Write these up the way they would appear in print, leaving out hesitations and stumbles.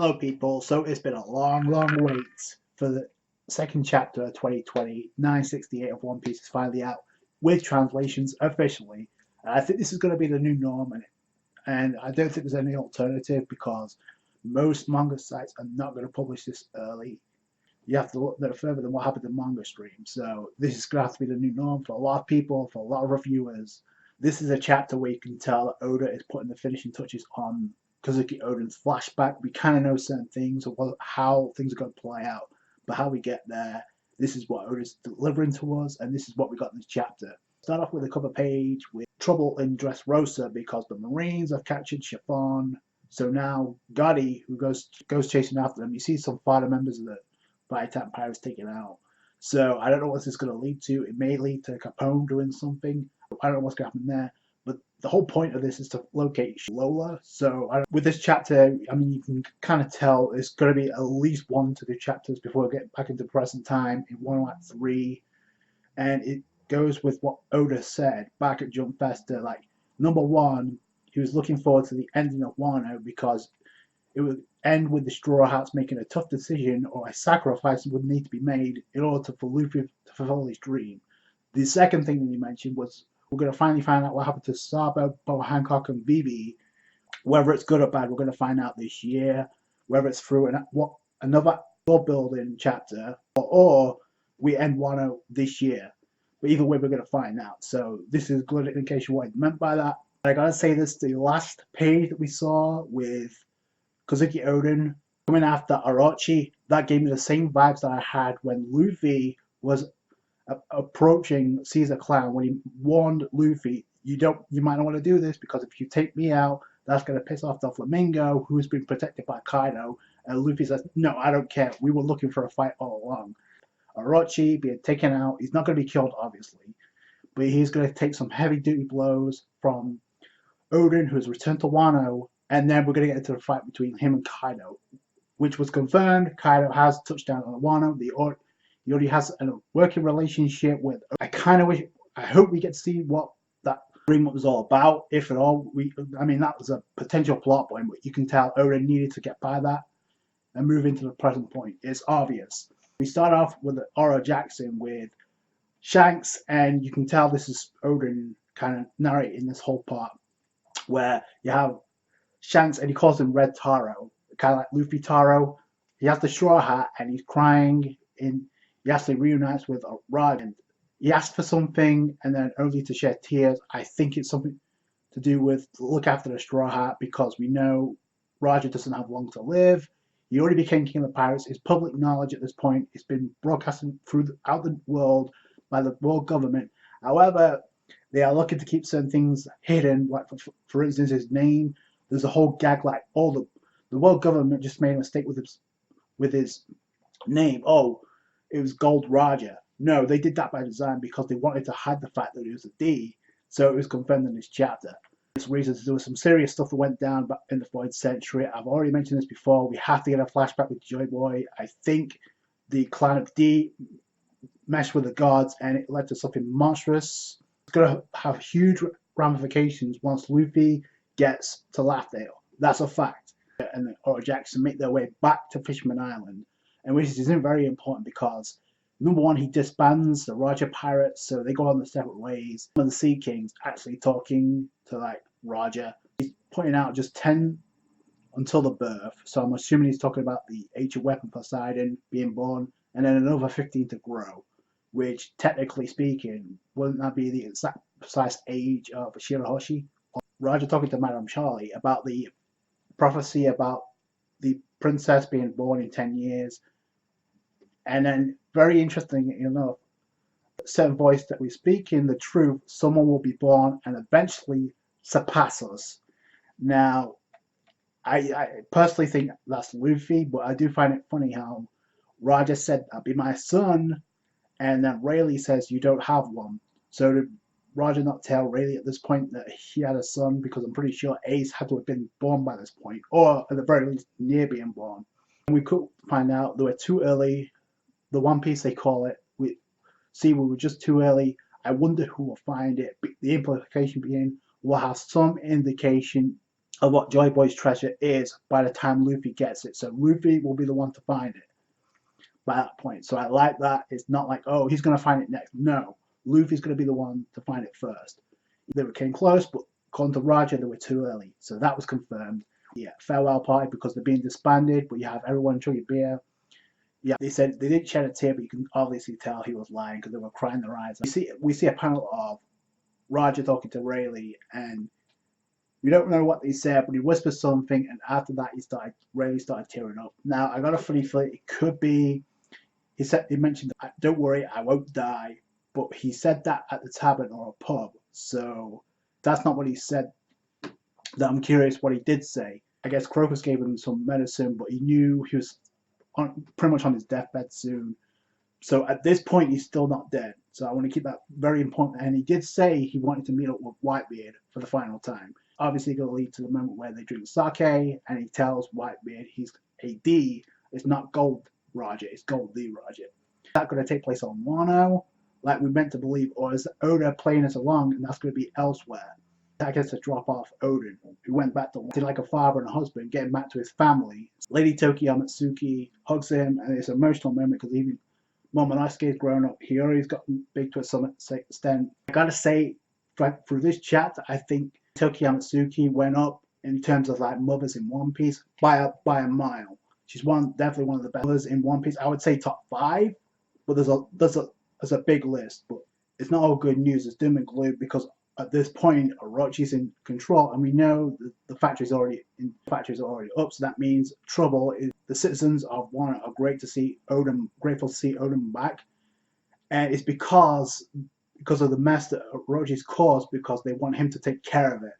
Hello people, so it's been a long wait for the second chapter of 2020, 968 of One Piece is finally out with translations officially. And I think this is going to be the new norm, and I don't think there's any alternative because most manga sites are not going to publish this early. You have to look no further than what happened in Manga Stream. So this is going to have to be the new norm for a lot of people, for a lot of reviewers. This is a chapter where you can tell that Oda is putting the finishing touches on Kazuki Oden's flashback. We kind of know certain things of how things are going to play out, but how we get there, this is what Oda's delivering to us, and this is what we got in this chapter. Start off with a cover page with trouble in Dressrosa because the Marines have captured Chiffon. So now Gotti, who goes chasing after them, you see some fighter members of the Firetank Pirates taken out. So I don't know what this is going to lead to. It may lead to Capone doing something. I don't know what's going to happen there. But the whole point of this is to locate Lola. So with this chapter, I mean, you can kind of tell it's going to be at least 1 to 2 chapters before we get back into present time in Wano Act 3. And it goes with what Oda said back at Jump Festa. Like, number one, he was looking forward to the ending of Wano because it would end with the Straw Hats making a tough decision or a sacrifice would need to be made in order for Luffy to fulfill his dream. The second thing that he mentioned was we're going to finally find out what happened to Sabo, Boa Hancock, and Vivi. Whether it's good or bad, we're going to find out this year. Whether it's through another world building chapter or we end Wano this year. But either way, we're going to find out. So this is a good indication what he meant by that. I gotta say this: the last page that we saw with Kazuki Oden coming after Orochi, that gave me the same vibes that I had when Luffy was approaching Caesar Clown when he warned Luffy, you might not want to do this because if you take me out, that's going to piss off the Flamingo who's been protected by Kaido. And Luffy says, no, I don't care. We were looking for a fight all along. Orochi being taken out, he's not going to be killed, obviously, but he's going to take some heavy-duty blows from Oden, who's returned to Wano, and then we're going to get into the fight between him and Kaido, which was confirmed. Kaido has touched down on Wano. He already has a working relationship with. I hope we get to see what that agreement was all about, if at all. That was a potential plot point, but you can tell Oden needed to get by that and move into the present point. It's obvious. We start off with Oro Jackson with Shanks, and you can tell this is Oden kind of narrating this whole part, where you have Shanks, and he calls him Red Taro, kind of like Luffy Taro. He has the straw hat, and he's crying. He actually reunites with Rod, and he asks for something, and then only to shed tears. I think it's something to do with look after the straw hat because we know Roger doesn't have long to live. He already became king of the pirates. It's public knowledge at this point. It's been broadcasted throughout the world by the world government. However, they are looking to keep certain things hidden, like for instance his name. There's a whole gag like the world government just made a mistake with his name. Oh, it was Gold Roger. No, they did that by design because they wanted to hide the fact that it was a D. So it was confirmed in this chapter. There's reasons there was some serious stuff that went down in the Void Century. I've already mentioned this before. We have to get a flashback with Joy Boy. I think the clan of D meshed with the gods and it led to something monstrous. It's going to have huge ramifications once Luffy gets to Laughdale. That's a fact. And Oro Jackson make their way back to Fishman Island, and which isn't very important because number one, he disbands the Roger pirates, so they go on their separate ways. One of the Sea Kings actually talking to like Roger. He's pointing out just 10 until the birth, so I'm assuming he's talking about the ancient weapon Poseidon being born, and then another 15 to grow, which technically speaking, wouldn't that be the exact precise age of Shirahoshi? Roger talking to Madame Charlie about the prophecy about the princess being born in 10 years. And then, very interesting enough, certain voice that we speak in the truth, someone will be born and eventually surpass us. Now, I personally think that's Luffy, but I do find it funny how Roger said, "That'll be my son," and then Rayleigh says, "You don't have one." So did Roger not tell Rayleigh at this point that he had a son? Because I'm pretty sure Ace had to have been born by this point, or at the very least near being born. And we could find out they were too early. The One Piece they call it. We were just too early. I wonder who will find it. The implication being we'll have some indication of what Joy Boy's treasure is by the time Luffy gets it. So Luffy will be the one to find it by that point. So I like that. It's not like, oh, he's going to find it next. No, Luffy's going to be the one to find it first. They came close, but according to Roger, they were too early. So that was confirmed. Yeah, farewell party because they're being disbanded, but you have everyone drink a beer. Yeah, they said they didn't shed a tear, but you can obviously tell he was lying because they were crying their eyes. We see a panel of Roger talking to Rayleigh, and we don't know what he said, but he whispered something, and after that, Rayleigh started tearing up. Now, I got a funny feeling it could be. He mentioned, "Don't worry, I won't die," but he said that at the tavern or a pub, so that's not what he said. That I'm curious what he did say. I guess Crocus gave him some medicine, but he knew he was pretty much on his deathbed soon. So at this point, he's still not dead. So I want to keep that very important. And he did say he wanted to meet up with Whitebeard for the final time. Obviously, going to lead to the moment where they drink sake, and he tells Whitebeard he's a D. It's not Gold Roger, it's Gold D Roger. Is that going to take place on Wano, like we meant to believe, or is Oda playing us along, and that's going to be elsewhere? I guess to drop off Oden, who went back to like a father and a husband, getting back to his family. Lady Toki Amatsuki hugs him, and it's an emotional moment because even Momonosuke's grown up. He already gotten big to some extent. I gotta say, through this chapter, I think Toki Amatsuki went up in terms of like mothers in One Piece by a mile. She's definitely one of the best mothers in One Piece. I would say top 5, but there's a big list. But it's not all good news. It's doom and gloom because at this point, Orochi's in control, and we know the factory's already up. So that means trouble is. The citizens of Wano are grateful to see Oden back, and it's because of the mess that Orochi's caused, because they want him to take care of it.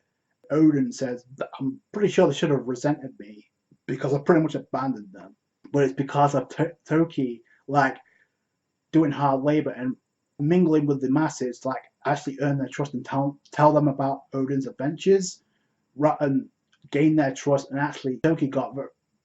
Oden says, "I'm pretty sure they should have resented me because I pretty much abandoned them, but it's because of Toki like doing hard labor and mingling with the masses, like actually earn their trust and tell them about Oden's adventures, and gain their trust. And actually, Toki got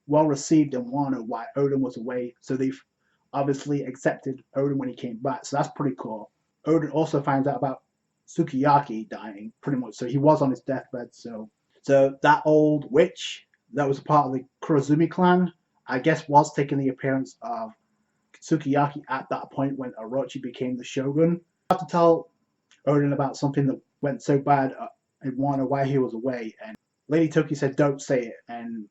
well received in Wano while Oden was away, so they've obviously accepted Oden when he came back. So that's pretty cool. Oden also finds out about Sukiyaki dying, pretty much. So he was on his deathbed. So that old witch that was a part of the Kurozumi clan, I guess, was taking the appearance of Sukiyaki at that point when Orochi became the shogun. I have to tell Oden about something that went so bad in Wano while he was away, and Lady Toki said, "Don't say it," and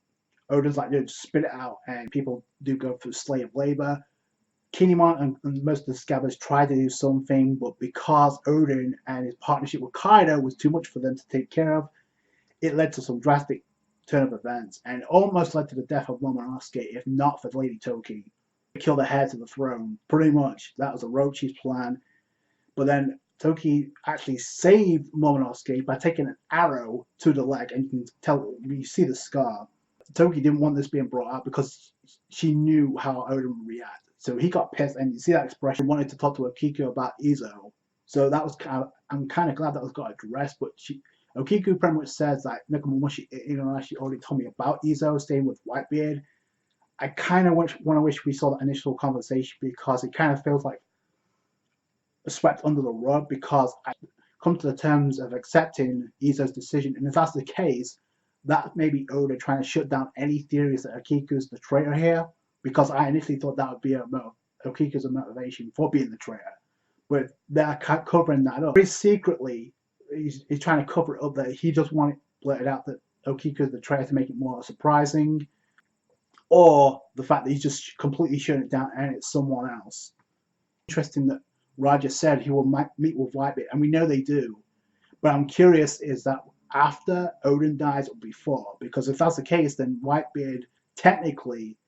Oden's like, "Just spit it out," and people do go through slave labor. Kinemon and most of the scabbards tried to do something, but because Oden and his partnership with Kaido was too much for them to take care of, it led to some drastic turn of events, and almost led to the death of Momonosuke, if not for Lady Toki. Kill the heir to the throne, pretty much. That was Orochi's plan. But then Toki actually saved Momonosuke by taking an arrow to the leg, and you see the scar. Toki didn't want this being brought out because she knew how Oden would react. So he got pissed, and you see that expression, wanted to talk to Okiku about Izo. So that was I'm kind of glad that was got addressed, but Okiku pretty much says like, Nekomamushi Igarashi already told me about Izo staying with Whitebeard. I kind of want to wish we saw that initial conversation because it kind of feels like swept under the rug, because I come to the terms of accepting Izo's decision, and if that's the case, that may be Oda trying to shut down any theories that Okiku's the traitor here, because I initially thought that would be Okiku's motivation for being the traitor, but they're covering that up. Very secretly, he's trying to cover it up that he just wanted blurted out that Okiku's the traitor to make it more surprising, or the fact that he's just completely shutting it down and it's someone else. Interesting that Roger said he will meet with Whitebeard, and we know they do. But I'm curious, is that after Oden dies or before? Because if that's the case, then Whitebeard technically,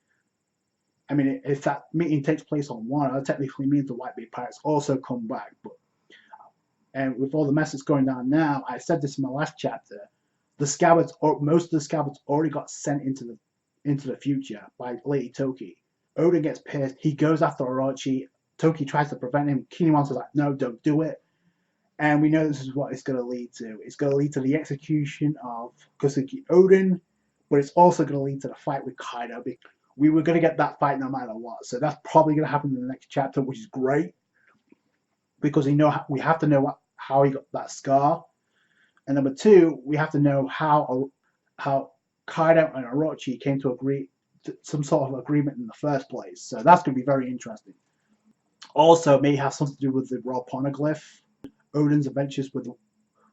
I mean, if that meeting takes place on Wano, it technically means the Whitebeard pirates also come back. And with all the mess that's going down now, I said this in my last chapter, the scabbards, or most of the scabbards, already got sent into the future by Lady Toki. Oden gets pissed. He goes after Orochi. Toki tries to prevent him. Kinemon's like, "No, don't do it." And we know this is what it's going to lead to. It's going to lead to the execution of Kosuke Oden, but it's also going to lead to the fight with Kaido. We were going to get that fight no matter what. So that's probably going to happen in the next chapter, which is great, because we have to know how he got that scar. And number 2, we have to know how how Kaido and Orochi came to agree to some sort of agreement in the first place. So that's going to be very interesting. Also, may have something to do with the Raw Poneglyph, Oden's adventures with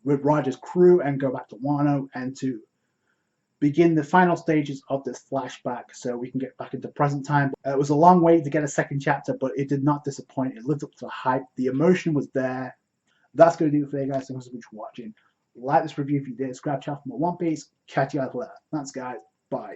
Roger's crew, and go back to Wano and to begin the final stages of this flashback so we can get back into present time. It was a long wait to get a second chapter, but it did not disappoint. It lived up to the hype. The emotion was there. That's going to do it for you guys. Thanks so much for watching. Like this review if you did. Subscribe to the channel for more One Piece. Catch you guys later. Thanks, guys. Bye.